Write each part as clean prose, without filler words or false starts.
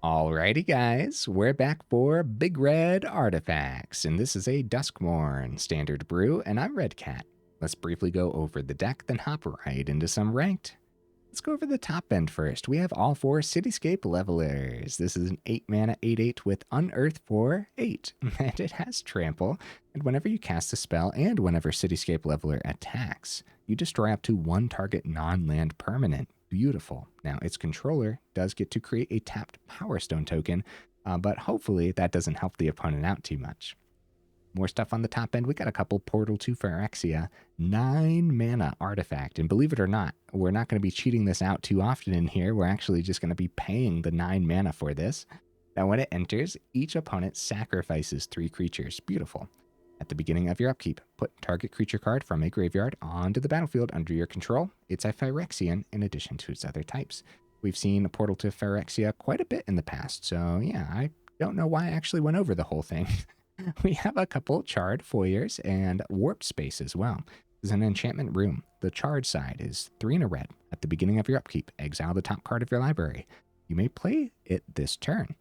Alrighty, guys, we're back for Big Red Artifacts, and this is a Duskmourn standard brew, and I'm Red Cat. Let's briefly go over the deck, then hop right into some ranked. Let's go over the top end first. We have all four Cityscape Levelers. This is an 8 mana 8/8 with Unearth for 8, and it has Trample, and whenever you cast a spell and whenever Cityscape Leveler attacks, you destroy up to one target non-land permanent. Beautiful. Now, its controller does get to create a tapped Power Stone token, but hopefully that doesn't help the opponent out too much. More stuff on the top end. We got a couple Portal to Phyrexia, 9 mana artifact. And believe it or not, we're not going to be cheating this out too often in here. We're actually just going to be paying the 9 mana for this. Now, when it enters, each opponent sacrifices 3 creatures. Beautiful. At the beginning of your upkeep, put target creature card from a graveyard onto the battlefield under your control. It's a Phyrexian in addition to its other types. We've seen a Portal to Phyrexia quite a bit in the past, so yeah, I don't know why I actually went over the whole thing. We have a couple Charred, Foyers, and Warped Space as well. This is an enchantment room. The Charred side is 3 and a red. At the beginning of your upkeep, exile the top card of your library. You may play it this turn.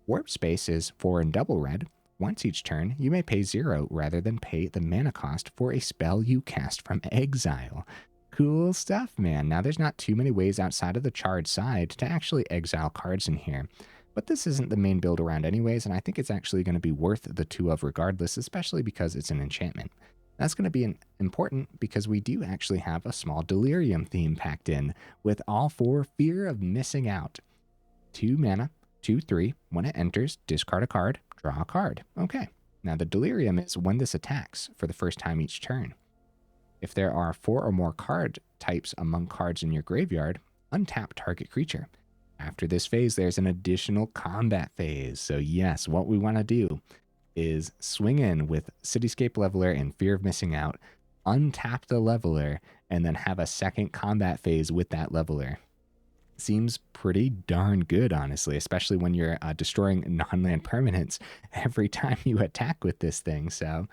Warped Space is 4 and double red. Once each turn, you may pay 0 rather than pay the mana cost for a spell you cast from exile. Cool stuff, man. Now, there's not too many ways outside of the Charred side to actually exile cards in here. But this isn't the main build around anyways, and I think it's actually going to be worth the 2 of regardless, especially because it's an enchantment. That's going to be important because we do actually have a small Delirium theme packed in with all 4 Fear of Missing Out. 2 mana, 2/3. When it enters, discard a card, draw a card. Okay. Now the Delirium is when this attacks for the first time each turn. If there are 4 or more card types among cards in your graveyard, untap target creature. After this phase, there's an additional combat phase. So yes, what we want to do is swing in with Cityscape Leveler and Fear of Missing Out, untap the Leveler, and then have a second combat phase with that Leveler. Seems pretty darn good, honestly, especially when you're destroying non-land permanents every time you attack with this thing. So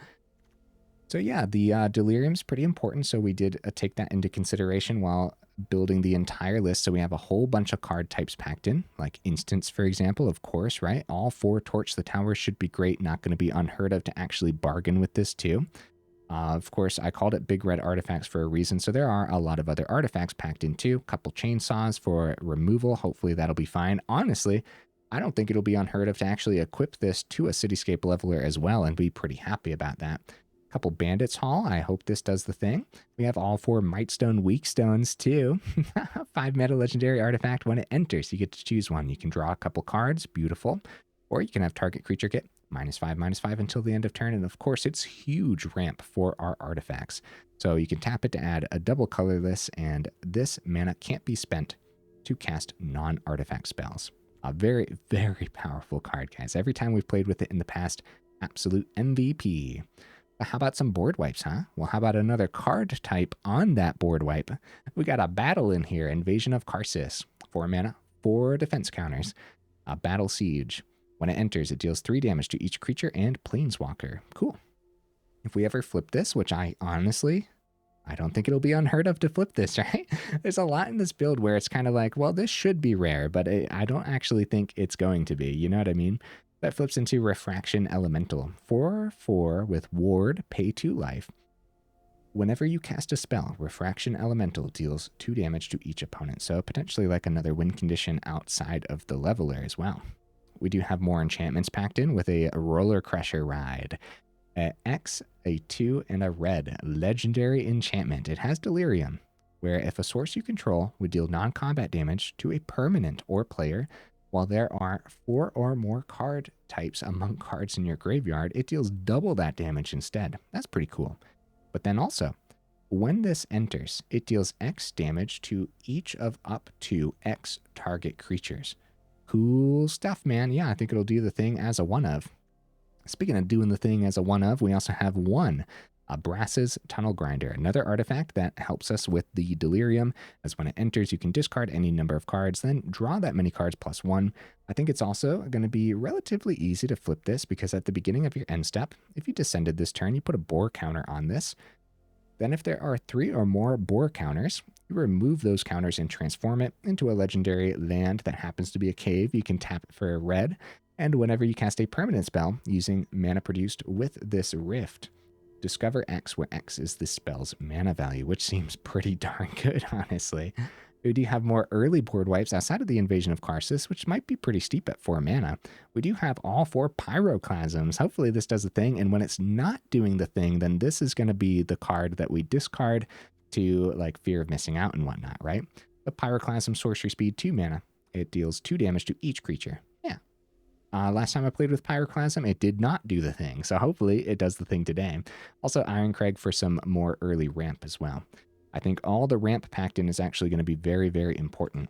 yeah, the Delirium's pretty important, so we did take that into consideration while building the entire list. So we have a whole bunch of card types packed in, like Instants, for example, of course, right? All 4 Torch the Tower should be great. Not going to be unheard of to actually bargain with this too. Of course, I called it Big Red Artifacts for a reason, so there are a lot of other artifacts packed in too. Couple chainsaws for removal. Hopefully that'll be fine. Honestly, I don't think it'll be unheard of to actually equip this to a Cityscape Leveler as well and be pretty happy about that. Couple Bandits Hall. I hope this does the thing. We have all 4 Mightstone Weakstones too. 5 mana legendary artifact. When it enters, you get to choose one. You can draw a couple cards. Beautiful. Or you can have target creature get -5/-5 until the end of turn. And of course, it's huge ramp for our artifacts. So you can tap it to add a double colorless, and this mana can't be spent to cast non-artifact spells. A very, very powerful card, guys. Every time we've played with it in the past, absolute MVP. But how about some board wipes, huh? Well, how about another card type on that board wipe? We got a battle in here, Invasion of Karsus. 4 mana, 4 defense counters. A Battle Siege. When it enters, it deals 3 damage to each creature and planeswalker. Cool. If we ever flip this, which I don't think it'll be unheard of to flip this, right? There's a lot in this build where it's kind of like, well, this should be rare, but I don't actually think it's going to be. You know what I mean? That flips into Refraction Elemental. 4/4 with Ward, pay 2 life. Whenever you cast a spell, Refraction Elemental deals 2 damage to each opponent. So potentially like another win condition outside of the Leveler as well. We do have more enchantments packed in with a Rollercrusher Ride. X, a 2, and a red. Legendary enchantment. It has Delirium, where if a source you control would deal non-combat damage to a permanent or player, while there are 4 or more card types among cards in your graveyard, it deals double that damage instead. That's pretty cool. But then also, when this enters, it deals X damage to each of up to X target creatures. Cool stuff, man. Yeah, I think it'll do the thing as a 1-of. Speaking of doing the thing as a 1-of, we also have 1. Brass's Tunnel Grinder, another artifact that helps us with the Delirium, as when it enters, you can discard any number of cards, then draw that many cards +1. I think it's also going to be relatively easy to flip this because at the beginning of your end step, if you descended this turn, you put a boar counter on this. Then if there are 3 or more boar counters, You remove those counters and transform it into a legendary land that happens to be a cave. You can tap it for a red, and whenever you cast a permanent spell using mana produced with this Rift, discover X, where X is the spell's mana value, which seems pretty darn good, honestly. We do have more early board wipes outside of the Invasion of Karsus, which might be pretty steep at 4 mana. We do have all 4 Pyroclasms. Hopefully this does the thing, and when it's not doing the thing, then this is going to be the card that we discard to like fear of missing out and whatnot, right? The Pyroclasm, sorcery speed, 2 mana. It deals 2 damage to each creature. Yeah. Last time I played with Pyroclasm, it did not do the thing, so hopefully it does the thing today. Also Ironcrag for some more early ramp as well. I think all the ramp packed in is actually going to be very, very important.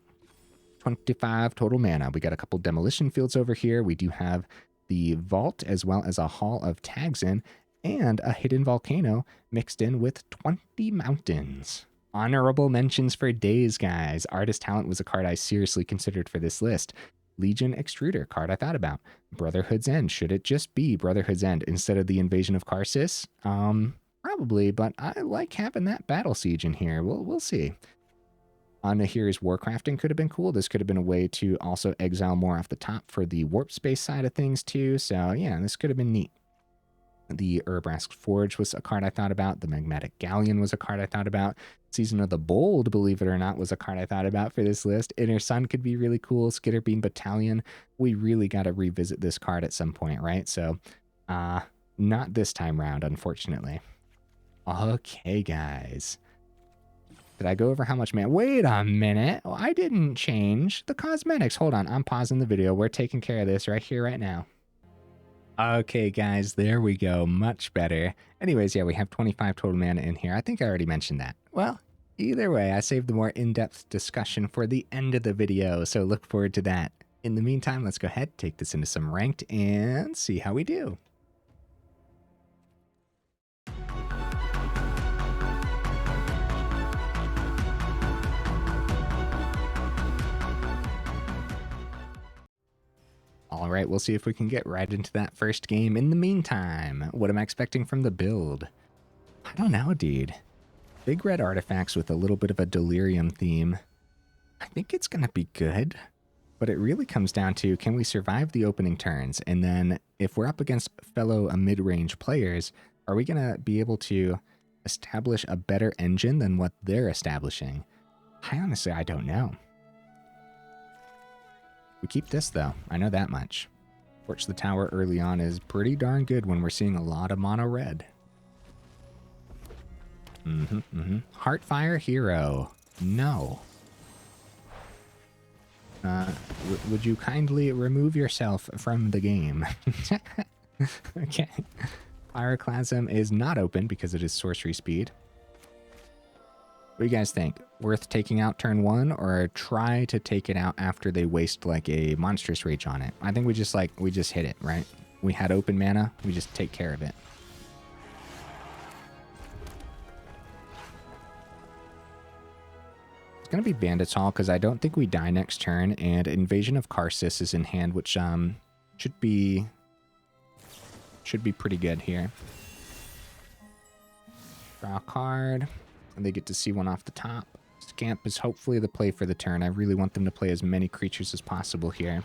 25 total mana. We got a couple Demolition Fields over here. We do have the Vault as well as a Hall of Tagsin and a Hidden Volcano mixed in with 20 mountains. Honorable mentions for days, guys. Artist Talent was a card I seriously considered for this list. Legion Extruder, card I thought about. Brotherhood's End. Should it just be Brotherhood's End instead of the Invasion of Karsus? Probably, but I like having that Battle Siege in here. We'll see. Nahiri's Warcrafting could have been cool. This could have been a way to also exile more off the top for the Warp Space side of things too. So yeah, this could have been neat. The Urbrask Forge was a card I thought about. The Magmatic Galleon was a card I thought about. Season of the Bold, believe it or not, was a card I thought about for this list. Inner Sun could be really cool. Skitterbean Battalion. We really got to revisit this card at some point, right? So, not this time round, unfortunately. Okay, guys. Did I go over how much mana? Wait a minute. Oh, I didn't change the cosmetics. Hold on. I'm pausing the video. We're taking care of this right here, right now. Okay, guys, there we go. Much better. Anyways, yeah, we have 25 total mana in here. I think I already mentioned that. Well, either way, I saved the more in-depth discussion for the end of the video, so look forward to that. In the meantime, let's go ahead, take this into some ranked, and see how we do. All right, we'll see if we can get right into that first game. In the meantime, what am I expecting from the build? I don't know, dude. Big red artifacts with a little bit of a Delirium theme. I think it's going to be good, but it really comes down to, can we survive the opening turns? And then if we're up against fellow mid-range players, are we going to be able to establish a better engine than what they're establishing? I don't know. We keep this, though. I know that much. Torch the Tower early on is pretty darn good when we're seeing a lot of mono red. Heartfire Hero. No. Would you kindly remove yourself from the game? Okay. Pyroclasm is not open because it is sorcery speed. What do you guys think? Worth taking out turn 1 or try to take it out after they waste like a monstrous rage on it? I think we just hit it, right? We had open mana, we just take care of it. It's gonna be Bandit's Hall because I don't think we die next turn, and Invasion of Karsus is in hand, which should be pretty good here. Draw a card. And they get to see one off the top. Scamp is hopefully the play for the turn. I really want them to play as many creatures as possible here.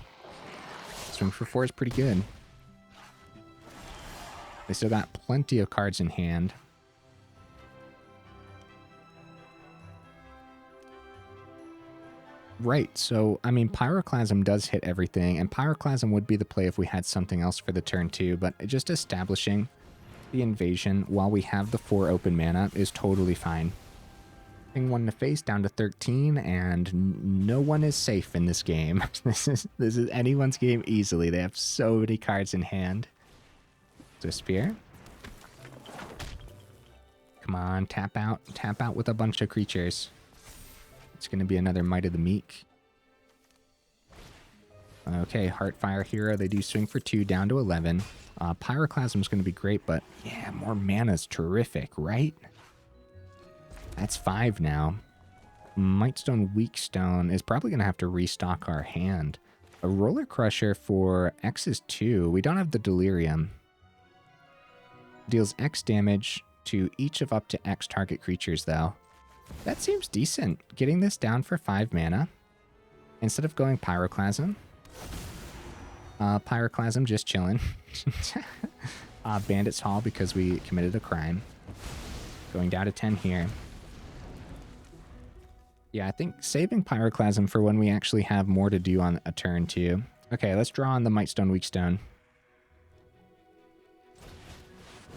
Swing for 4 is pretty good. They still got plenty of cards in hand. Right, so, I mean, Pyroclasm does hit everything, and Pyroclasm would be the play if we had something else for the turn too, but just establishing the invasion while we have the 4 open mana is totally fine. Thing 1 to face down to 13, and no one is safe in this game. This is anyone's game easily. They have so many cards in hand. So Spear. Come on, tap out with a bunch of creatures. It's going to be another Might of the Meek. Okay, Heartfire Hero. They do swing for 2 down to 11. Pyroclasm is going to be great, but yeah, more mana is terrific, right? That's 5 now. Mightstone Weakstone is probably going to have to restock our hand. A Rollercrusher for X is 2. We don't have the Delirium. Deals X damage to each of up to X target creatures, though. That seems decent. Getting this down for 5 mana. Instead of going Pyroclasm. Pyroclasm just chilling. Bandit's Hall because we committed a crime. Going down to 10 here. Yeah, I think saving Pyroclasm for when we actually have more to do on a turn too. Okay, let's draw on the Mightstone Weakstone.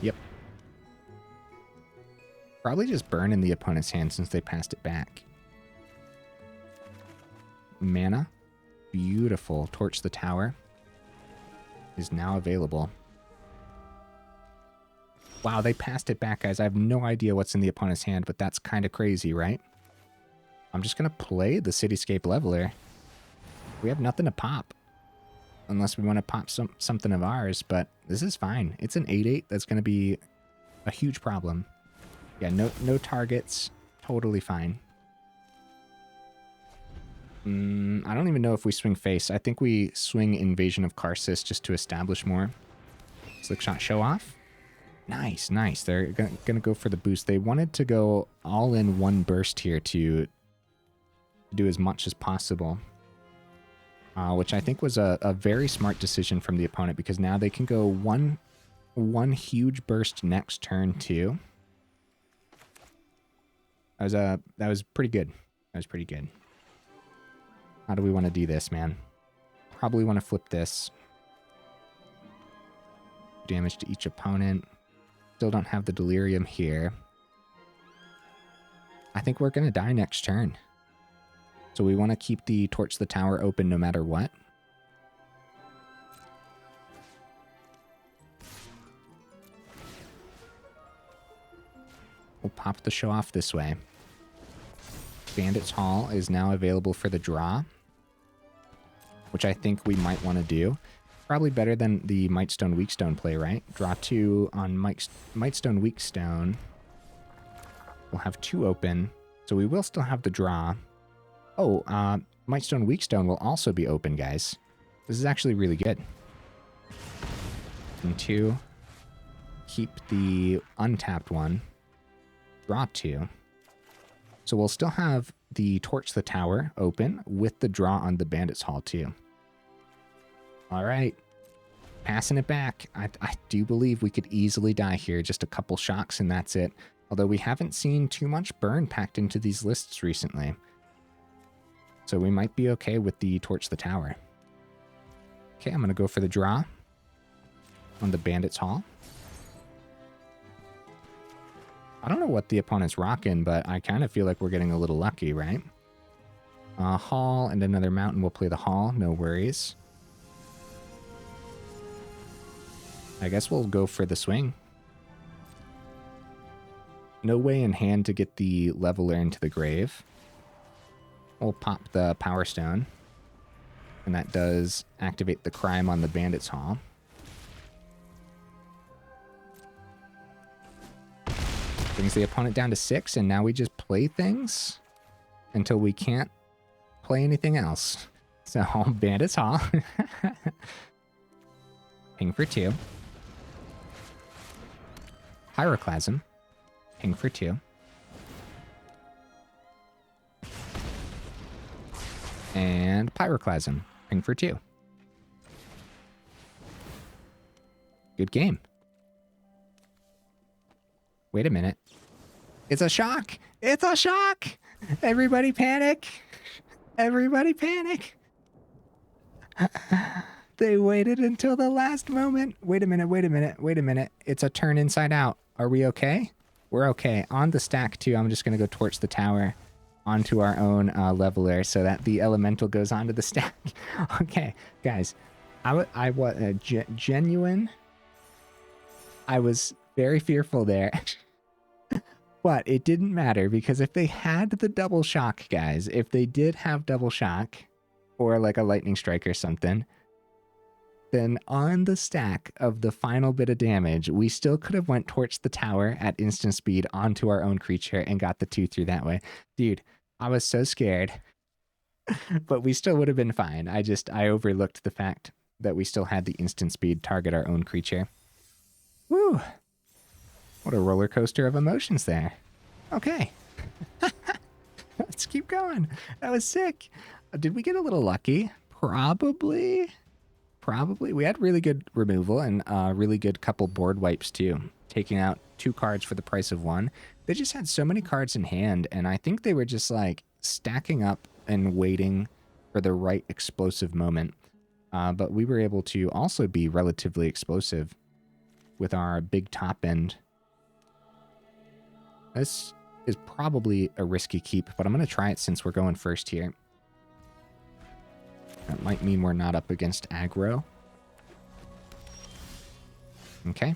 Yep. Probably just burn in the opponent's hand since they passed it back. Mana. Beautiful. Torch the Tower is now available. Wow, they passed it back, guys. I have no idea what's in the opponent's hand, but that's kind of crazy, right? I'm just going to play the Cityscape Leveler. We have nothing to pop. Unless we want to pop something of ours, but this is fine. It's an 8/8. That's going to be a huge problem. Yeah, no targets. Totally fine. I don't even know if we swing face. I think we swing Invasion of Karsus just to establish more. Slick Shot Show Off. Nice, nice. They're going to go for the boost. They wanted to go all in one burst here to do as much as possible. Which I think was a very smart decision from the opponent, because now they can go one huge burst next turn too. That was pretty good. That was pretty good. How do we want to do this, man? Probably want to flip this. Damage to each opponent. Still don't have the Delirium here. I think we're going to die next turn. So we want to keep the Torch the Tower open no matter what. We'll pop the show off this way. Bandit's Hall is now available for the draw, which I think we might want to do. Probably better than the Mightstone Weakstone play, right? Draw 2 on Mightstone Weakstone. We'll have 2 open, so we will still have the draw. Oh, Mightstone Weakstone will also be open, guys. This is actually really good. And 2. Keep the untapped one. Draw 2. So we'll still have the Torch the Tower open with the draw on the Bandit's Hall too. All right. Passing it back. I do believe we could easily die here. Just a couple shocks and that's it. Although we haven't seen too much burn packed into these lists recently. So we might be okay with the Torch the Tower. Okay, I'm going to go for the draw on the Bandit's Hall. I don't know what the opponent's rocking, but I kind of feel like we're getting a little lucky, right? Hall and another mountain. We'll play the Hall. No worries. I guess we'll go for the swing. No way in hand to get the Leveler into the grave. We'll pop the Power Stone. And that does activate the crime on the Bandit's Hall. Brings the opponent down to 6, and now we just play things until we can't play anything else. So, Bandit's Hall. Ping for 2. Pyroclasm. Ping for 2. And Pyroclasm. Ping for 2. Good game. Wait a minute. It's a shock! It's a shock! Everybody panic! Everybody panic! They waited until the last moment. Wait a minute, wait a minute, wait a minute. It's a turn inside out. Are we okay? We're okay. On the stack too, I'm just going to go Torch the Tower onto our own Leveler so that the Elemental goes onto the stack. Okay, guys. I was genuine. I was very fearful there. But it didn't matter, because if they had the double shock, guys, if they did have double shock or like a lightning strike or something, then on the stack of the final bit of damage, we still could have went Torch the Tower at instant speed onto our own creature and got the 2 through that way. Dude, I was so scared. But we still would have been fine. I overlooked the fact that we still had the instant speed target our own creature. Woo! What a roller coaster of emotions there. Okay. Let's keep going. That was sick. Did we get a little lucky? Probably. Probably. We had really good removal and really good couple board wipes too. Taking out 2 cards for the price of 1. They just had so many cards in hand, and I think they were just like stacking up and waiting for the right explosive moment. But we were able to also be relatively explosive with our big top end. This is probably a risky keep, but I'm going to try it since we're going first here. That might mean we're not up against aggro. Okay.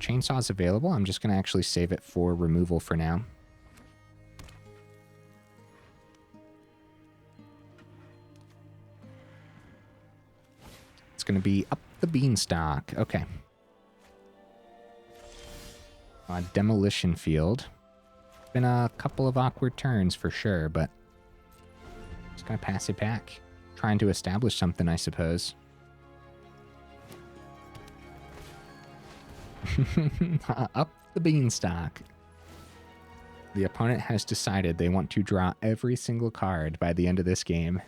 Chainsaw's available. I'm just going to actually save it for removal for now. It's going to be up the beanstalk. Okay. Demolition Field. Been a couple of awkward turns for sure, but just going to pass it back. Trying to establish something, I suppose. Up the beanstalk. The opponent has decided they want to draw every single card by the end of this game.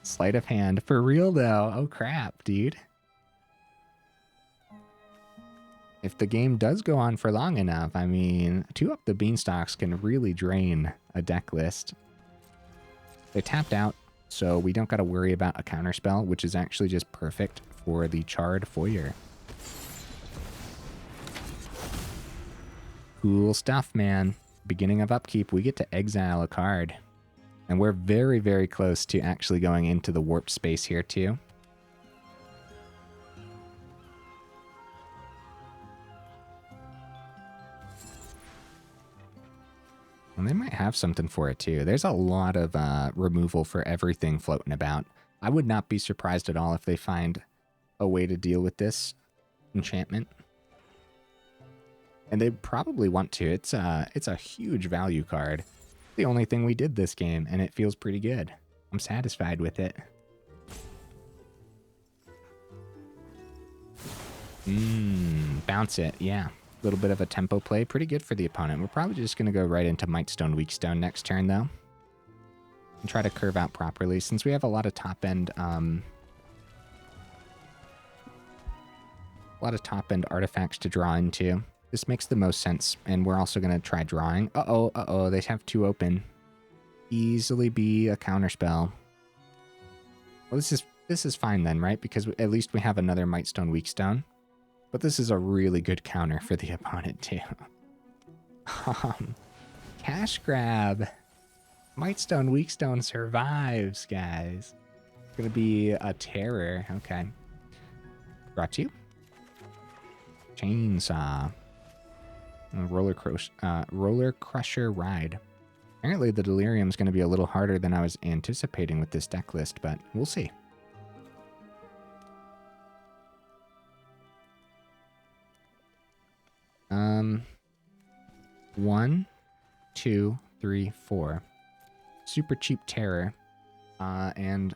Sleight of hand. For real, though. Oh, crap, dude. If the game does go on for long enough, I mean, 2 up the beanstalks can really drain a deck list. They tapped out, so we don't got to worry about a counterspell, which is actually just perfect for the Charred Foyer. Cool stuff, man. Beginning of upkeep, we get to exile a card. And we're very, very close to actually going into the warped space here, too. And they might have something for it, too. There's a lot of removal for everything floating about. I would not be surprised at all if they find a way to deal with this enchantment. And they probably want to. It's a huge value card. The only thing we did this game, and it feels pretty good. I'm satisfied with it. Bounce it, yeah. A little bit of a tempo play, pretty good for the opponent. We're probably just going to go right into Mightstone Weakstone next turn, though. And try to curve out properly, since we have a lot of top-end artifacts to draw into. This makes the most sense, and we're also going to try drawing. Uh-oh, they have 2 open. Easily be a counterspell. Well, this is fine then, right? Because at least we have another Mightstone Weakstone. But this is a really good counter for the opponent, too. Cash grab. Mightstone Weakstone survives, guys. It's going to be a terror. Okay. Brought to you. Chainsaw. Rollercrusher Ride. Apparently the Delirium is going to be a little harder than I was anticipating with this deck list, but we'll see. One, 2, 3, 4. Super cheap terror. And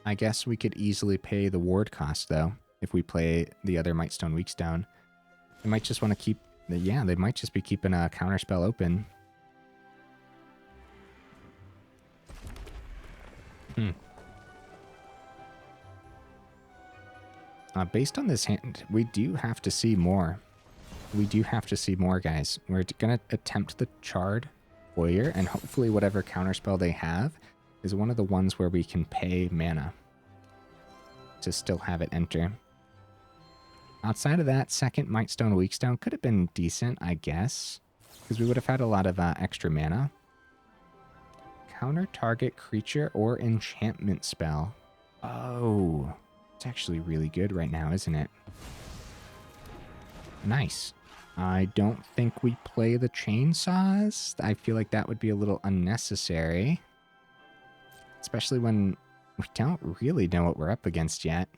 I guess we could easily pay the ward cost, though, if we play the other Mightstone Weakstone. They might just want to keep... Yeah, they might just be keeping a counterspell open. Based on this hand, we do have to see more. We do have to see more, guys. We're going to attempt the Charred Foyer, and hopefully whatever counterspell they have is one of the ones where we can pay mana to still have it enter. Outside of that, second Mightstone Weakstone could have been decent, I guess, because we would have had a lot of extra mana. Counter target creature or enchantment spell. Oh, it's actually really good right now, isn't it? Nice. I don't think we play the chainsaws. I feel like that would be a little unnecessary. Especially when we don't really know what we're up against yet.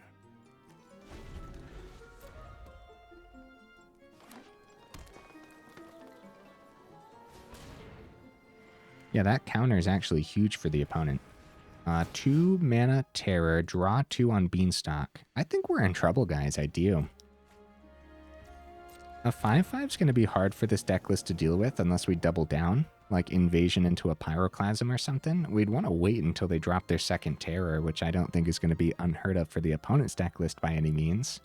Yeah, that counter is actually huge for the opponent. 2 mana terror, draw 2 on Beanstalk. I think we're in trouble, guys. I do. A 5/5 is going to be hard for this deck list to deal with unless we double down. like Invasion into a Pyroclasm or something, we'd want to wait until they drop their second terror, which I don't think is going to be unheard of for the opponent's deck list by any means.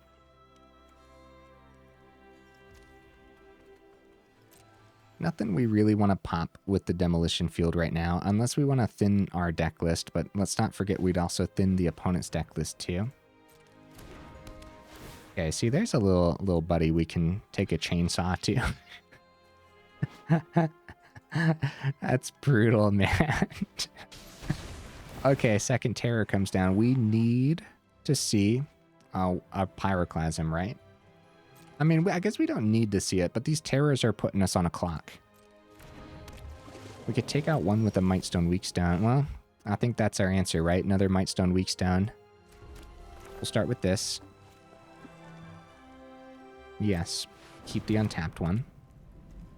Nothing we really want to pop with the Demolition Field right now, unless we want to thin our deck list, but let's not forget we'd also thin the opponent's deck list too. Okay, see, there's a little buddy we can take a chainsaw to. That's brutal, man. Okay, second terror comes down. We need to see a Pyroclasm, right? I mean, I guess we don't need to see it, but these terrors are putting us on a clock. We could take out one with a Mightstone Weakstone. Well, I think that's our answer, right? Another Mightstone Weakstone. We'll start with this. Yes. Keep the untapped one.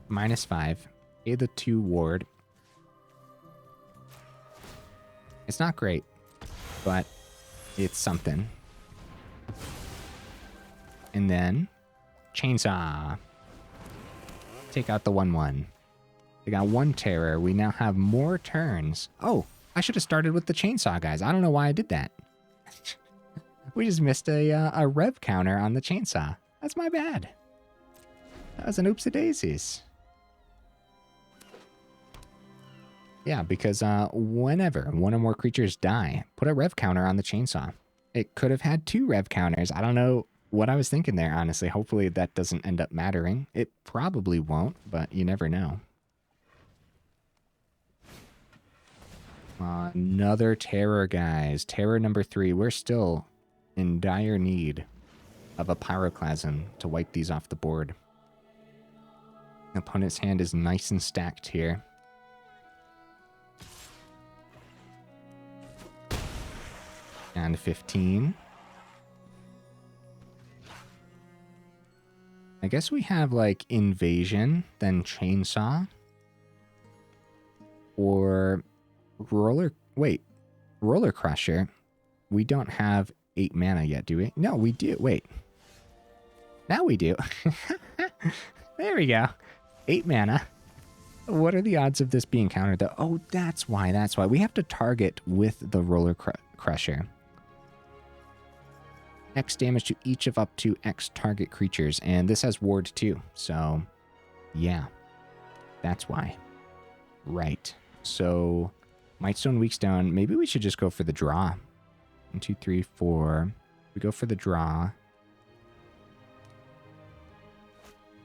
-5. Pay the 2 ward. It's not great, but it's something. And then chainsaw. Take out the 1/1. They got 1 terror. We now have more turns. Oh, I should have started with the chainsaw, guys. I don't know why I did that. We just missed a rev counter on the chainsaw. That's my bad. That was an oopsie-daisies. Yeah, because whenever one or more creatures die, put a rev counter on the chainsaw. It could have had 2 rev counters. I don't know what I was thinking there, honestly. Hopefully that doesn't end up mattering. It probably won't, but you never know. Another terror, guys. Terror number 3. We're still in dire need of a Pyroclasm to wipe these off the board. Opponent's hand is nice and stacked here. And 15. I guess we have like Invasion, then Chainsaw. Or Rollercrusher. We don't have 8 mana yet, do we? No, we do. Wait. Now we do. There we go. 8 mana. What are the odds of this being countered though? Oh, that's why. That's why. We have to target with the Rollercrusher. X damage to each of up to X target creatures. And this has ward too. So, yeah. That's why. Right. So, Mightstone, Weakstone. Maybe we should just go for the draw. 1, 2, 3, 4. We go for the draw.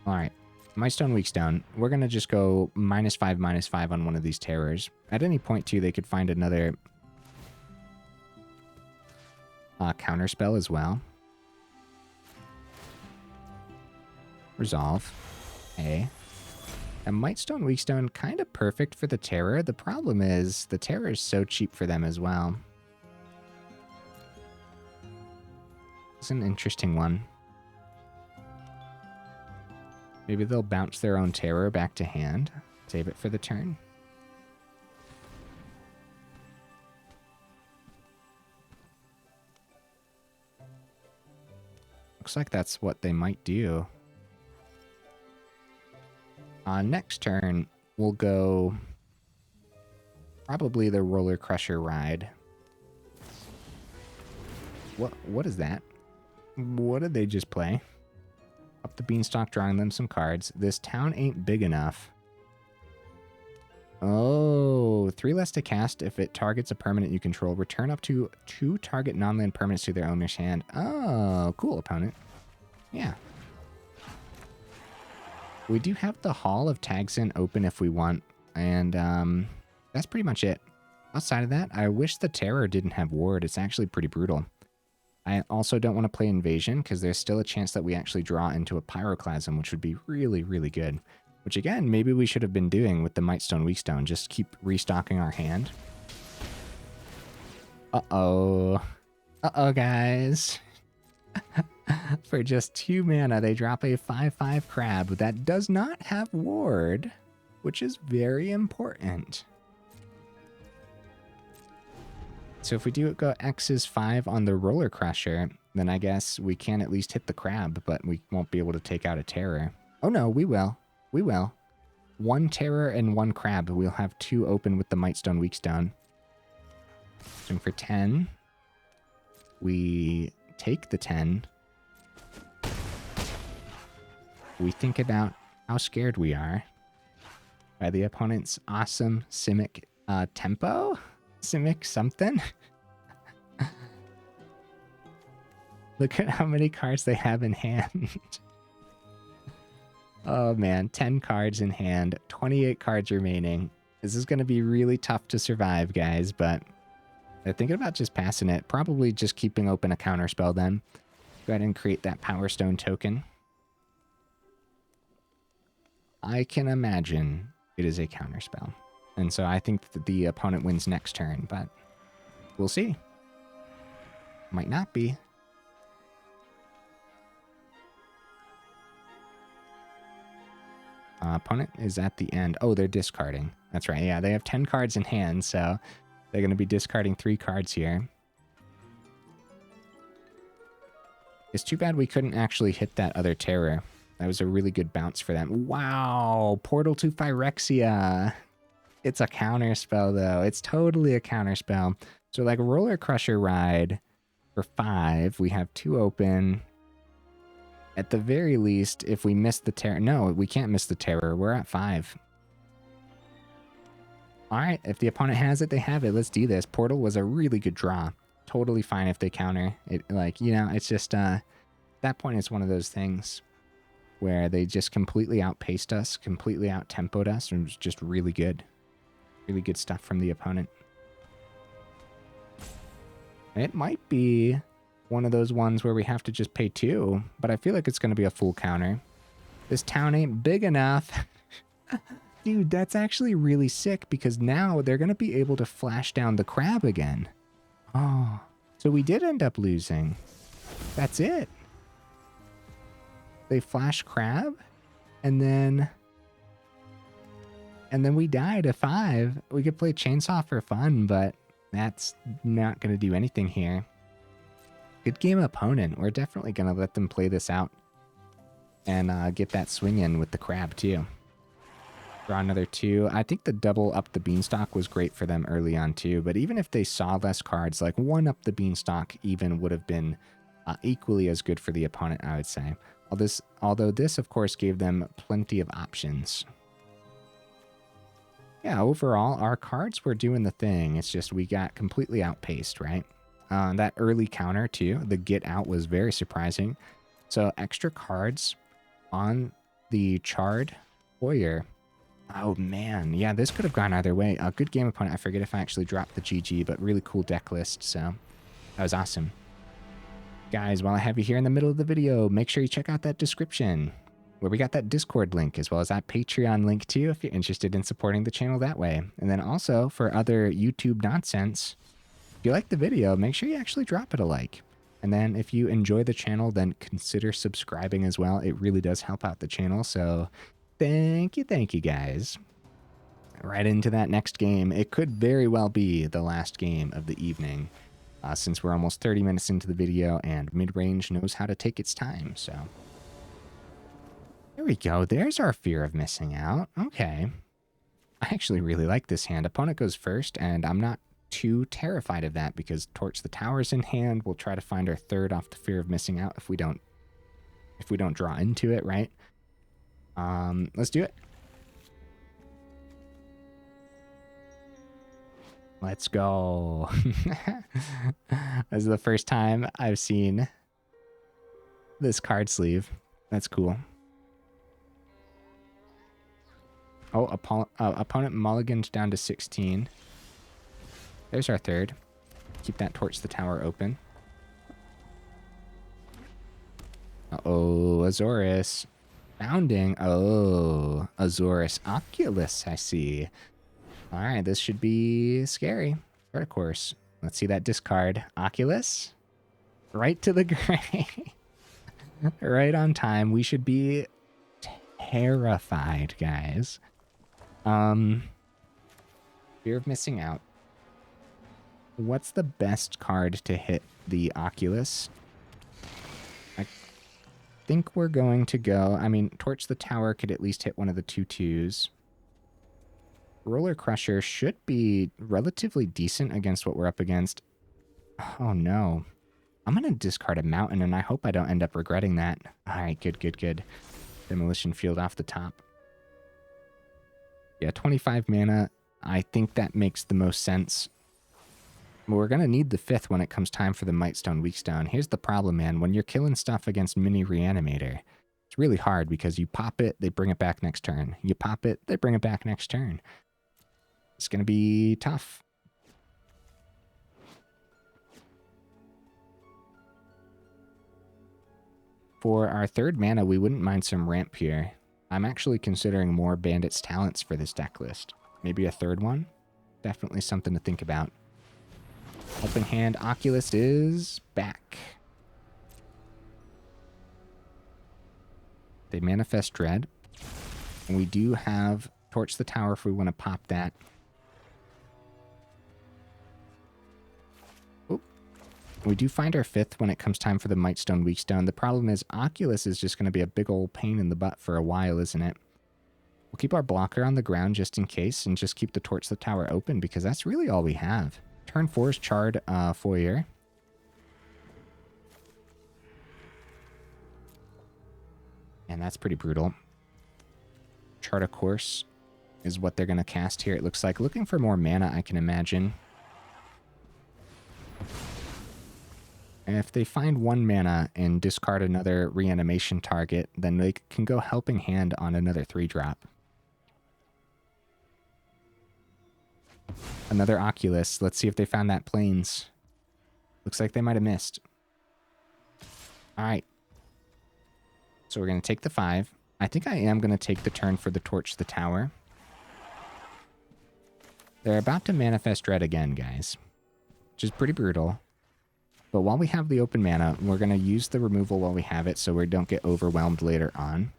Alright. Mightstone, Weakstone. We're going to just go -5/-5 on one of these terrors. At any point, too, they could find another counterspell as well. Resolve. A. And Mightstone, Weakstone, kind of perfect for the terror. The problem is the terror is so cheap for them as well. It's an interesting one. Maybe they'll bounce their own terror back to hand. Save it for the turn. Looks like that's what they might do. Next turn, we'll go probably the Rollercrusher Ride. What is that? What did they just play? Up the beanstalk, drawing them some cards. This town ain't big enough. Oh, 3 less to cast if it targets a permanent you control. Return up to 2 target non-land permanents to their owner's hand. Oh, cool, opponent. Yeah. We do have the Hall of Tagsin open if we want, and that's pretty much it. Outside of that, I wish the Terror didn't have Ward. It's actually pretty brutal. I also don't want to play Invasion, because there's still a chance that we actually draw into a Pyroclasm, which would be really, really good. Which, again, maybe we should have been doing with the Mightstone Weakstone. Just keep restocking our hand. Uh-oh. Uh-oh, guys. For just 2 mana, they drop a 5/5 crab that does not have Ward, which is very important. So if we do go X's 5 on the Rollercrusher, then I guess we can at least hit the crab, but we won't be able to take out a Terror. Oh no, we will. We will. 1 terror and 1 crab. We'll have 2 open with the Mightstone, Weakstone. Swing for 10. We take the 10. We think about how scared we are by the opponent's awesome Simic tempo? Simic something? Look at how many cards they have in hand. Oh man, 10 cards in hand, 28 cards remaining. This is going to be really tough to survive, guys, but they're thinking about just passing it. Probably just keeping open a counterspell then. Go ahead and create that Power Stone token. I can imagine it is a counterspell. And so I think that the opponent wins next turn, but we'll see. Might not be. Opponent is at the end. Oh, they're discarding. That's right. Yeah, they have 10 cards in hand, so they're going to be discarding 3 cards here. It's too bad we couldn't actually hit that other terror. That was a really good bounce for them. Wow! Portal to Phyrexia! It's a counterspell, though. It's totally a counterspell. So, like, Rollercrusher Ride for 5. We have 2 open. At the very least, if we miss the terror... No, we can't miss the terror. We're at 5. Alright, if the opponent has it, they have it. Let's do this. Portal was a really good draw. Totally fine if they counter. It, like, you know, it's just... at that point, it's one of those things where they just completely outpaced us, completely out-tempoed us, and it was just really good. Really good stuff from the opponent. It might be one of those ones where we have to just pay 2, but I feel like it's going to be a full counter. This town ain't big enough. Dude, that's actually really sick because now they're going to be able to flash down the crab again. Oh, so we did end up losing. That's it. They flash crab, and then we died at 5. We could play Chainsaw for fun, but that's not going to do anything here. Good game opponent. We're definitely going to let them play this out and get that swing in with the crab too. Draw another 2. I think the double up the beanstalk was great for them early on too, but even if they saw less cards, like 1 up the beanstalk even would have been equally as good for the opponent, I would say. Although this, of course, gave them plenty of options. Yeah, overall, our cards were doing the thing. It's just we got completely outpaced, right? That early counter, too, the get out was very surprising. So extra cards on the Charred Foyer. Oh, man. Yeah, this could have gone either way. A good game opponent. I forget if I actually dropped the GG, but really cool deck list. So that was awesome. Guys, while I have you here in the middle of the video, make sure you check out that description where we got that Discord link as well as that Patreon link too if you're interested in supporting the channel that way. And then also for other YouTube nonsense, if you like the video, make sure you actually drop it a like. And then if you enjoy the channel, then consider subscribing as well. It really does help out the channel. So thank you guys. Right into that next game. It could very well be the last game of the evening. Since we're almost 30 minutes into the video and Midrange knows how to take its time, so. There we go. There's our fear of missing out. Okay. I actually really like this hand. Opponent goes first, and I'm not too terrified of that because Torch the Tower's in hand. We'll try to find our 3rd off the fear of missing out if we don't draw into it, right? Let's do it. Let's go. This is the first time I've seen this card sleeve. That's cool. Oh, opponent mulliganed down to 16. There's our 3rd. Keep that Torch the Tower open. Uh-oh, Azorius. Bounding. Oh, Azorius Oculus, I see. All right, this should be scary. Of course. Let's see that discard. Oculus. Right to the grave. Right on time. We should be terrified, guys. Fear of missing out. What's the best card to hit the Oculus? I think we're going to go... I mean, Torch the Tower could at least hit one of the 2/2s. Rollercrusher should be relatively decent against what we're up against. Oh no. I'm going to discard a mountain, and I hope I don't end up regretting that. Alright, good, good, good. Demolition Field off the top. Yeah, 25 mana. I think that makes the most sense. We're going to need the 5th when it comes time for the Mightstone Weakstone. Here's the problem, man. When you're killing stuff against Mini Reanimator, it's really hard because you pop it, they bring it back next turn. You pop it, they bring it back next turn. It's going to be tough. For our 3rd mana, we wouldn't mind some ramp here. I'm actually considering more Bandit's talents for this deck list. Maybe a 3rd one? Definitely something to think about. Helping Hand Oculus is back. They manifest Dread. And we do have Torch the Tower if we want to pop that. Oop. We do find our 5th when it comes time for the Mightstone Weakstone. The problem is Oculus is just going to be a big old pain in the butt for a while, isn't it? We'll keep our blocker on the ground just in case and just keep the Torch the Tower open because that's really all we have. Turn 4 is Charred Foyer. And that's pretty brutal. Chart of Course is what they're going to cast here, it looks like. Looking for more mana, I can imagine. And if they find 1 mana and discard another reanimation target, then they can go Helping Hand on another 3-drop. Another Oculus. Let's see if they found that Plains. Looks like they might have missed. Alright. So we're going to take the 5. I think I am going to take the turn for the Torch the Tower. They're about to manifest Dread again, guys. Which is pretty brutal. But while we have the open mana, we're going to use the removal while we have it so we don't get overwhelmed later on.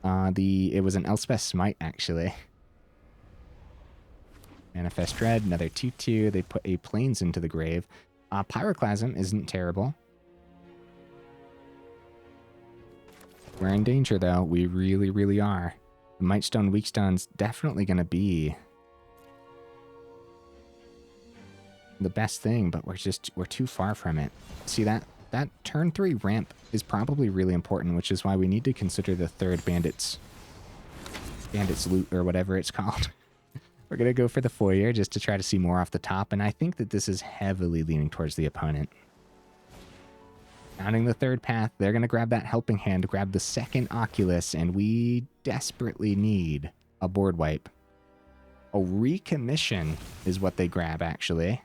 It was an Elspeth Smite, actually. Manifest Dread, another 2-2. They put a Plains into the grave. Pyroclasm isn't terrible. We're in danger, though. We really, really are. The Mightstone Weakstone's definitely going to be the best thing, but we're too far from it. See, that turn 3 ramp is probably really important, which is why we need to consider the 3rd Bandit's loot, or whatever it's called. We're going to go for the Foyer just to try to see more off the top, and I think that this is heavily leaning towards the opponent. Founding the 3rd path, they're going to grab that Helping Hand, grab the 2nd Oculus, and we desperately need a board wipe. A Recommission is what they grab, actually.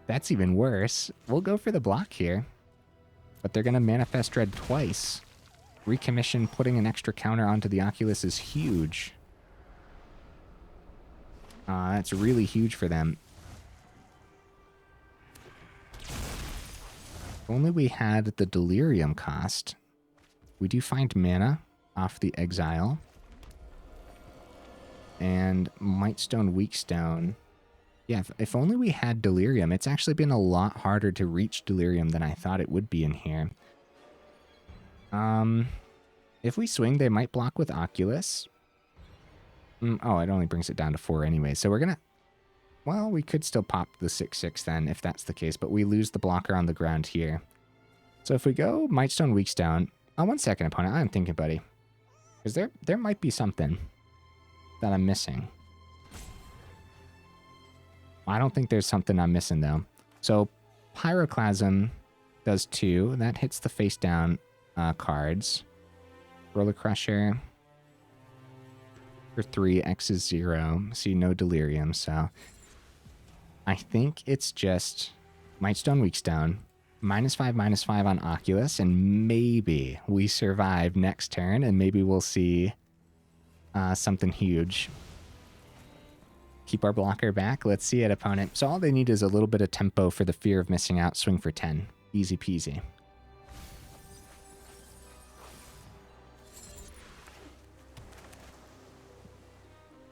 That's even worse. We'll go for the block here. But they're going to Manifest Dread twice. Recommission, putting an extra counter onto the Oculus is huge. That's really huge for them. If only we had the Delirium cost. We do find mana off the Exile. And Mightstone Weakstone. Yeah, if only we had Delirium. It's actually been a lot harder to reach Delirium than I thought it would be in here. If we swing, they might block with Oculus. Oh, it only brings it down to 4 anyway. So we're going to... Well, we could still pop the 6/6 then, if that's the case. But we lose the blocker on the ground here. So if we go Mightstone Weakstone... Oh, 1 second, opponent. I'm thinking, buddy. Because there might be something that I'm missing. I don't think there's something I'm missing, though. So Pyroclasm does 2. That hits the face down cards. Rollercrusher for 3. X is 0. See, no Delirium, so I think it's just Mightstone Weakstone. -5/-5 on Oculus, and maybe we survive next turn, and maybe we'll see something huge. Keep our blocker back. Let's see it, opponent. So all they need is a little bit of tempo for the fear of missing out. Swing for 10. Easy peasy.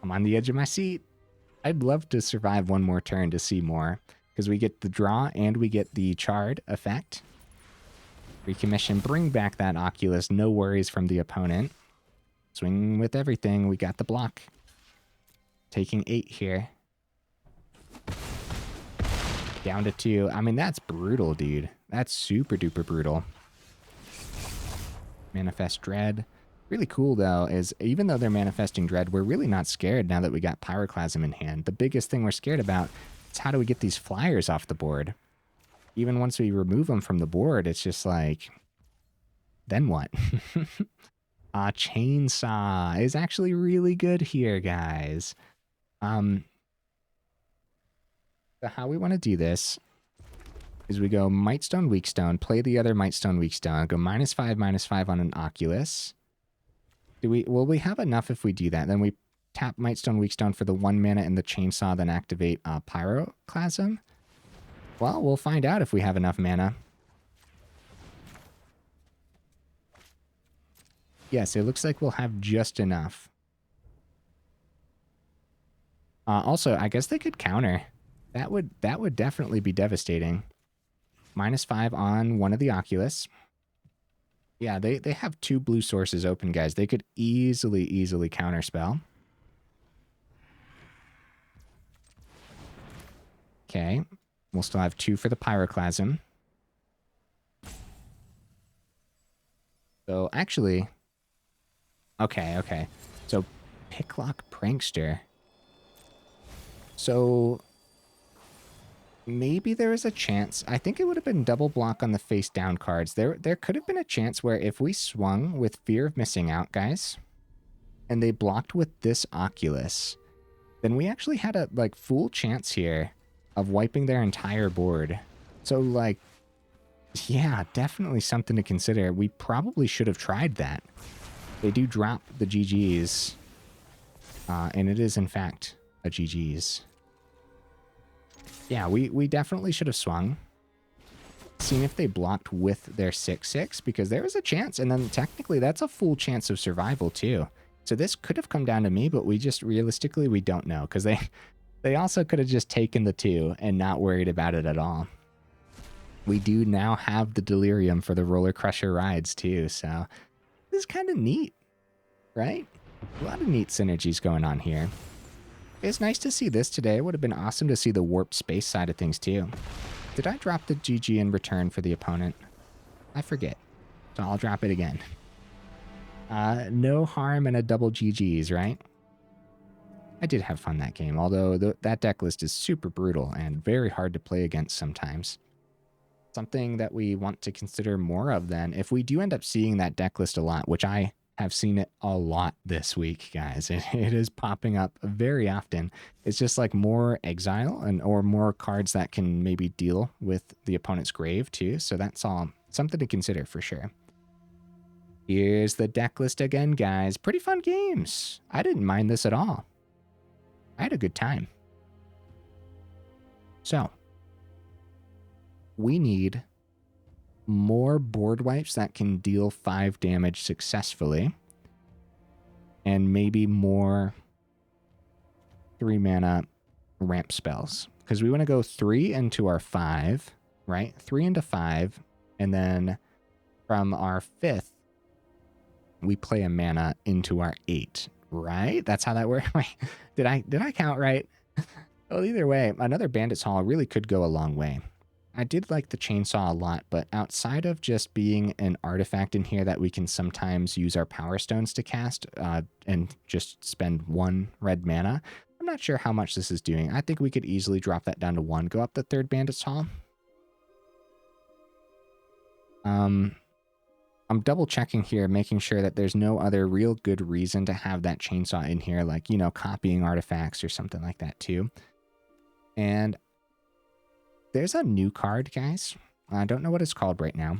I'm on the edge of my seat. I'd love to survive one more turn to see more, because we get the draw and we get the Charred effect. Recommission, bring back that Oculus. No worries from the opponent. Swing with everything. We got the block. Taking 8 here. Down to 2. I mean, that's brutal, dude. That's super duper brutal. Manifest Dread. Really cool, though, is even though they're manifesting Dread, we're really not scared now that we got Pyroclasm in hand. The biggest thing we're scared about is how do we get these flyers off the board? Even once we remove them from the board, it's just like, then what? Chainsaw is actually really good here, guys. So how we want to do this is we go Mightstone, Weakstone, play the other Mightstone, Weakstone, go -5 on an Oculus. Will we have enough if we do that? Then we tap Mightstone, Weakstone for the 1 mana and the Chainsaw, then activate Pyroclasm? Well, we'll find out if we have enough mana. Yes, it looks like we'll have just enough. Also, I guess they could counter. That would definitely be devastating. -5 on one of the Oculus. Yeah, they have 2 blue sources open, guys. They could easily counterspell. Okay. We'll still have 2 for the Pyroclasm. So, actually... Okay. So, Picklock Prankster. So... maybe there is a chance. I think it would have been double block on the face down cards. There could have been a chance where if we swung with Fear of Missing Out, guys, and they blocked with this Oculus, then we actually had a like full chance here of wiping their entire board. So like, yeah, definitely something to consider. We probably should have tried that. They do drop the GGs, and it is in fact a GGs. Yeah, we definitely should have swung. Seen if they blocked with their 6/6, because there was a chance, and then technically that's a full chance of survival too. So this could have come down to me, but we just realistically we don't know, because they also could have just taken the 2 and not worried about it at all. We do now have the Delirium for the Rollercrusher rides too, so this is kind of neat, right? A lot of neat synergies going on here. It's nice to see this today. It would have been awesome to see the warp space side of things too. Did I drop the GG in return for the opponent? I forget. So I'll drop it again. No harm in a double GG's, right? I did have fun that game, although that deck list is super brutal and very hard to play against sometimes. Something that we want to consider more of then, if we do end up seeing that deck list a lot, which I have seen it a lot this week, guys. It is popping up very often. It's just like more exile or more cards that can maybe deal with the opponent's grave too. So that's all something to consider for sure. Here's the deck list again, guys. Pretty fun games. I didn't mind this at all. I had a good time. So we need more board wipes that can deal 5 damage successfully, and maybe more 3 mana ramp spells, because we want to go 3 into our 5, right? 3 into 5, and then from our 5th we play a mana into our 8, right? That's how that works. Did I count right? Well, either way, another Bandit's Hall really could go a long way. I did like the Chainsaw a lot, but outside of just being an artifact in here that we can sometimes use our Power Stones to cast and just spend 1 red mana, I'm not sure how much this is doing. I think we could easily drop that down to 1, go up the 3rd Bandit's Hall. I'm double checking here, making sure that there's no other real good reason to have that Chainsaw in here, like, you know, copying artifacts or something like that too. And there's a new card, guys. I don't know what it's called right now,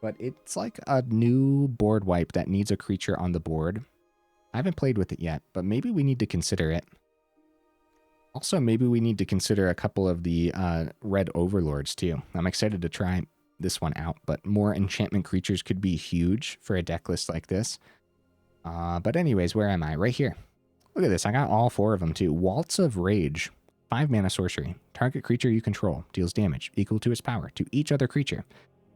but it's like a new board wipe that needs a creature on the board. I haven't played with it yet, but maybe we need to consider it. Also, maybe we need to consider a couple of the red overlords too. I'm excited to try this one out, but more enchantment creatures could be huge for a deck list like this. But anyways, where am I? Right here. Look at this. I got all 4 of them too. Waltz of Rage. 5 mana sorcery. Target creature you control deals damage equal to its power to each other creature.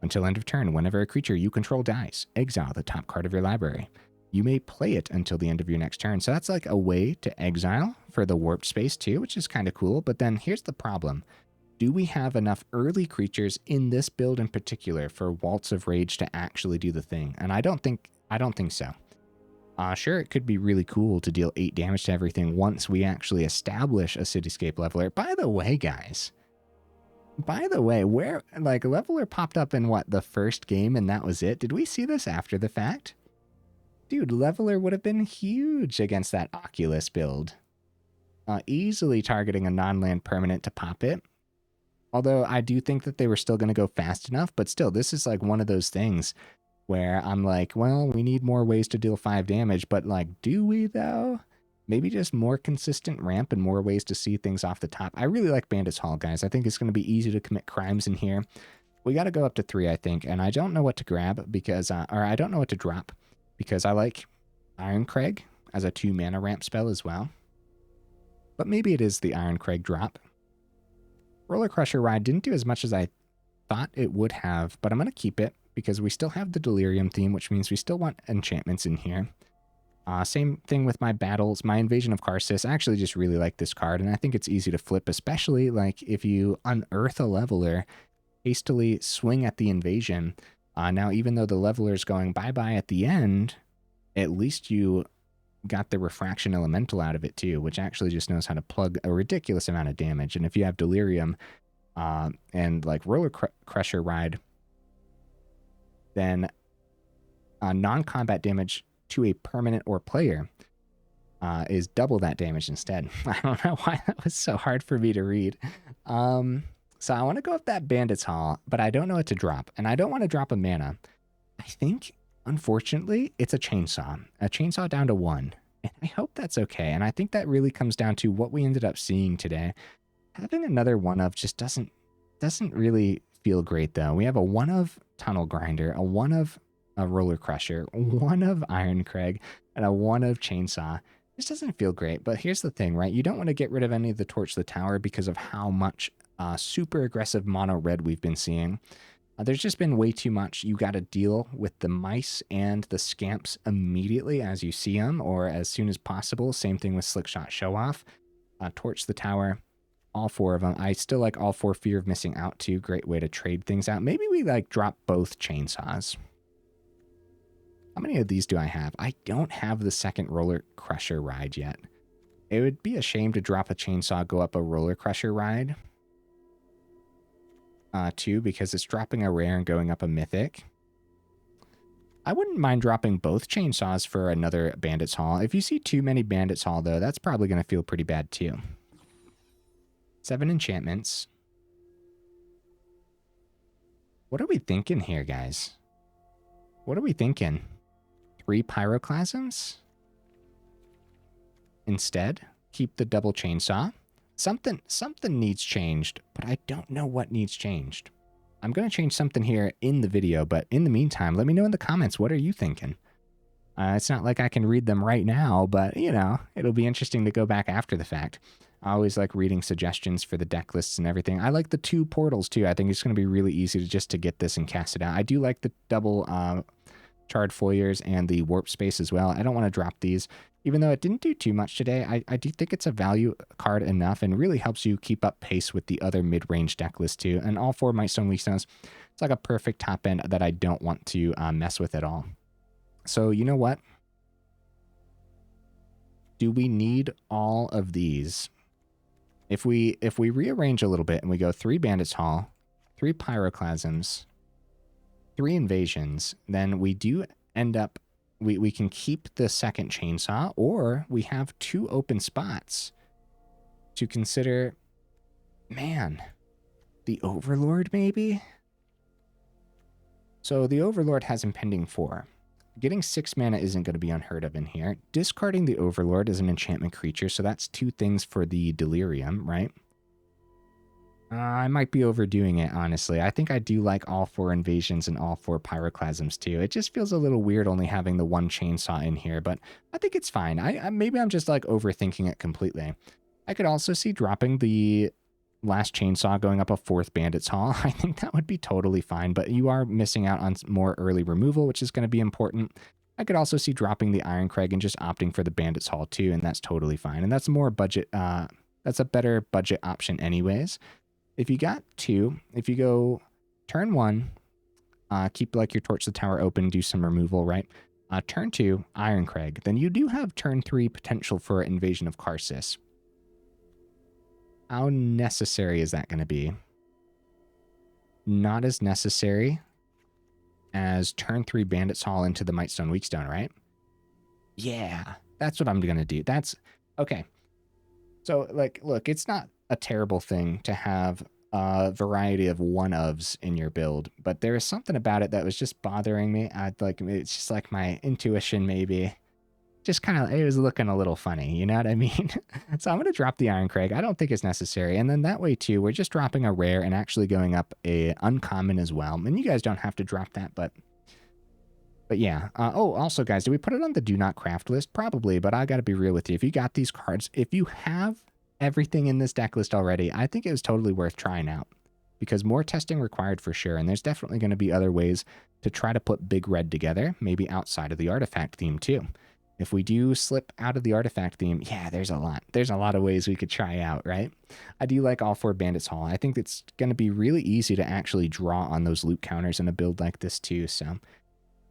Until end of turn, whenever a creature you control dies, exile the top card of your library. you may play it until the end of your next turn. So that's like a way to exile for the warped space too, which is kind of cool. But then here's the problem. Do we have enough early creatures in this build in particular for Waltz of Rage to actually do the thing? And I don't think so. Sure, it could be really cool to deal 8 damage to everything once we actually establish a Cityscape Leveler. By the way, guys, where, like, Leveler popped up in what, the first game and that was it? Did we see this after the fact? Dude, Leveler would have been huge against that Oculus build. Easily targeting a non-land permanent to pop it. Although I do think that they were still going to go fast enough, but still, this is like one of those things where I'm like, well, we need more ways to deal 5 damage, but like, do we though? Maybe just more consistent ramp and more ways to see things off the top. I really like Bandit's Hall, guys. I think it's going to be easy to commit crimes in here. We got to go up to 3, I think, and I don't know what to grab because, or I don't know what to drop because I like Iron Crag as a 2 mana ramp spell as well. But maybe it is the Iron Crag drop. Rollercrusher Ride didn't do as much as I thought it would have, but I'm going to keep it because we still have the Delirium theme, which means we still want enchantments in here. Same thing with my battles. My Invasion of Karsus, I actually just really like this card, and I think it's easy to flip, especially like if you unearth a leveler, hastily swing at the invasion. Now, even though the leveler is going bye-bye at the end, at least you got the Refraction Elemental out of it too, which actually just knows how to plug a ridiculous amount of damage. And if you have Delirium and like Rollercrusher Ride, then non-combat damage to a permanent or player is double that damage instead. I don't know why that was so hard for me to read. So I want to go with that Bandit's Hall, but I don't know what to drop. And I don't want to drop a mana. I think, unfortunately, it's a chainsaw down to 1. And I hope that's okay. And I think that really comes down to what we ended up seeing today. Having another 1-of just doesn't really feel great, though. We have a 1-of Tunnel Grinder, a 1-of a Roller Crusher, 1-of Iron Crag, and a 1-of Chainsaw. This doesn't feel great, but here's the thing, right? You don't want to get rid of any of the Torch the Tower because of how much super aggressive mono red we've been seeing. There's just been way too much. You got to deal with the mice and the scamps immediately as you see them, or as soon as possible. Same thing with Slickshot Show Off. Torch the Tower, all 4 of them. I still like all 4 Fear of Missing Out too. Great way to trade things out. Maybe we like drop both chainsaws. How many of these do I have? I don't have the second Rollercrusher Ride yet. It would be a shame to drop a chainsaw, go up a Rollercrusher Ride. Too, because it's dropping a rare and going up a mythic. I wouldn't mind dropping both chainsaws for another Bandit's Hall. If you see too many Bandit's Hall, though, that's probably going to feel pretty bad, too. 7 enchantments. What are we thinking here, guys? What are we thinking? 3 Pyroclasms? Instead, keep the double chainsaw. Something needs changed, but I don't know what needs changed. I'm going to change something here in the video, but in the meantime, let me know in the comments, what are you thinking? It's not like I can read them right now, but, you know, it'll be interesting to go back after the fact. I always like reading suggestions for the deck lists and everything. I like the 2 portals, too. I think it's going to be really easy to get this and cast it out. I do like the double Charred Foyers and the Warp Space as well. I don't want to drop these. Even though it didn't do too much today, I do think it's a value card enough and really helps you keep up pace with the other mid-range deck list too. And all 4 Mightstone and Weakstones, it's like a perfect top end that I don't want to mess with at all. So you know what? Do we need all of these? If we rearrange a little bit and we go 3 Bandit's Hall, 3 Pyroclasms, 3 Invasions, then we do end up... We can keep the second chainsaw, or we have 2 open spots to consider. Man, the Overlord maybe? So the Overlord has Impending 4. Getting 6 mana isn't going to be unheard of in here. Discarding the Overlord is an enchantment creature, so that's 2 things for the Delirium, right? I might be overdoing it, honestly. I think I do like all 4 Invasions and all 4 Pyroclasms, too. It just feels a little weird only having the 1 chainsaw in here, but I think it's fine. Maybe I'm just, like, overthinking it completely. I could also see dropping the last chainsaw, going up a 4th Bandit's Hall. I think that would be totally fine, but you are missing out on more early removal, which is going to be important. I could also see dropping the Iron Crag and just opting for the Bandit's Hall too, and that's totally fine. And that's more budget, that's a better budget option anyways. If you got 2, if you go turn 1, keep like your Torch the Tower open, do some removal, right? Turn 2, Iron Crag. Then you do have turn 3 potential for Invasion of Karsus. How necessary is that going to be? Not as necessary as turn 3 Bandit's Hall into the Mightstone Weakstone, right? Yeah, that's what I'm going to do. That's okay. So like, look, it's not a terrible thing to have a variety of one-ofs in your build, but there is something about it that was just bothering me. It's just like my intuition maybe just kind of, it was looking a little funny, you know what I mean? So I'm going to drop the Iron Crag. I don't think it's necessary. And then that way too, we're just dropping a rare and actually going up a uncommon as well. And you guys don't have to drop that, but yeah. Oh, also guys, do we put it on the do not craft list? Probably, but I got to be real with you. If you got these cards, if you have everything in this deck list already, I think it was totally worth trying out, because more testing required for sure. And there's definitely going to be other ways to try to put Big Red together, maybe outside of the artifact theme too. If we do slip out of the artifact theme, yeah, there's a lot. There's a lot of ways we could try out, right? I do like all 4 Bandits Hall. I think it's going to be really easy to actually draw on those loot counters in a build like this too. So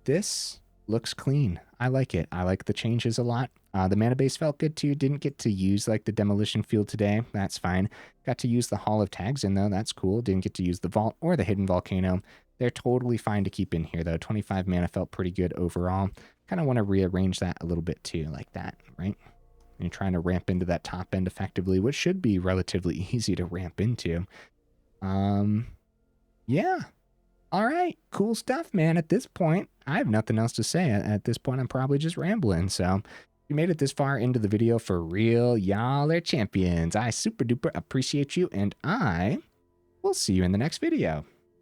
this looks clean. I like it. I like the changes a lot. The mana base felt good too. Didn't get to use like the Demolition Field today. That's fine. Got to use the Hall of Tagsin though. That's cool. Didn't get to use the Vault or the Hidden Volcano. They're totally fine to keep in here though. 25 mana felt pretty good overall. Kind of want to rearrange that a little bit too, like that, right? And you're trying to ramp into that top end effectively, which should be relatively easy to ramp into. Yeah. All right. Cool stuff, man. At this point, I have nothing else to say. At this point, I'm probably just rambling. So if you made it this far into the video for real, y'all are champions. I super duper appreciate you, and I will see you in the next video.